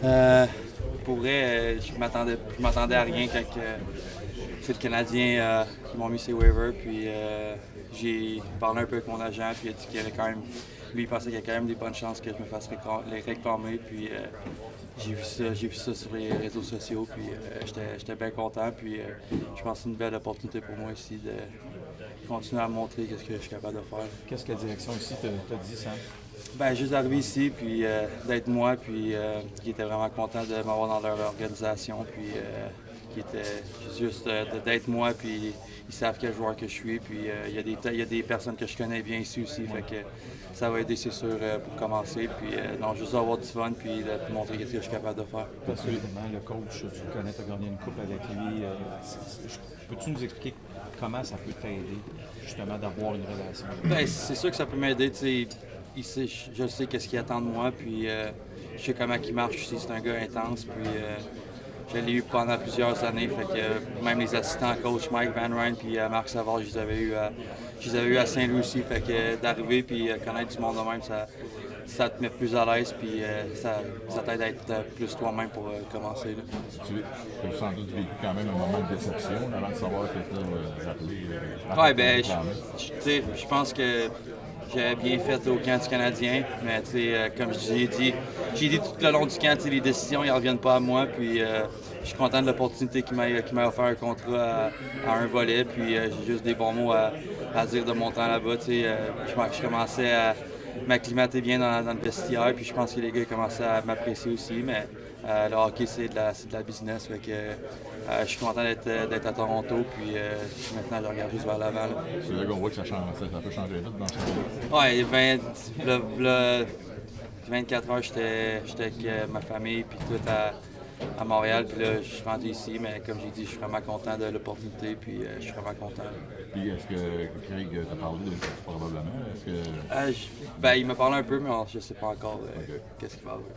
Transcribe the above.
Euh, pour vrai, je m'attendais à rien quand c'est le Canadien qui m'ont mis ses waivers. Puis j'ai parlé un peu avec mon agent, puis il a dit qu'il y avait quand même, lui, il pensait qu'il y avait quand même des bonnes chances que je me fasse les réclamer. Puis j'ai vu ça sur les réseaux sociaux, puis j'étais bien content. Puis je pense que c'est une belle opportunité pour moi ici de continuer à montrer ce que je suis capable de faire. Qu'est-ce que la direction ici t'a dit, Sam? Ben, juste d'arriver ici, puis d'être moi, puis qui était vraiment content de m'avoir dans leur organisation, puis qui était juste d'être moi, puis ils savent quel joueur que je suis, puis il y a des personnes que je connais bien ici aussi, fait que ça va aider, c'est sûr, pour commencer, puis non, juste avoir du fun, puis de montrer ce que je suis capable de faire. Parce que évidemment, le coach, tu le connais, tu as gagné une coupe avec lui. Peux-tu nous expliquer comment ça peut t'aider, justement, d'avoir une relation? Ben, c'est sûr que ça peut m'aider, tu sais. Je sais qu'est-ce qu'il attend de moi, puis je sais comment il marche aussi. C'est un gars intense, puis je l'ai eu pendant plusieurs années. Fait que même les assistants coach Mike Van Ryn puis Marc Savard, je les avais eu à Saint-Louis aussi. Fait que d'arriver puis connaître du monde de même, ça te met plus à l'aise, puis ça t'aide à être plus toi-même pour commencer. Là. Tu as sans doute vécu quand même un moment de déception avant de savoir que tu as appelé. Ouais, ben, je pense que j'avais bien fait au camp du Canadien, mais comme j'ai dit tout le long du camp, les décisions ne reviennent pas à moi. Puis je suis content de l'opportunité qu'il m'a offert un contrat à un volet. Puis j'ai juste des bons mots à dire de mon temps là-bas. Je commençais à m'acclimater bien dans le vestiaire. Puis je pense que les gars commençaient à m'apprécier aussi. Mais le hockey, c'est de la business. Fait que, je suis content d'être à Toronto. Puis maintenant, je regarde juste vers l'avant. C'est là qu'on voit que ça peut changer vite dans ce moment. Ouais, 24 heures, j'étais avec ma famille, puis tout à Montréal, puis là, je suis rendu ici, mais comme j'ai dit, je suis vraiment content de l'opportunité, puis je suis vraiment content. Puis est-ce que Craig t'a parlé de ça probablement? Est-ce que. Ben, il m'a parlé un peu, mais je sais pas encore Ok. qu'est-ce qu'il va avoir.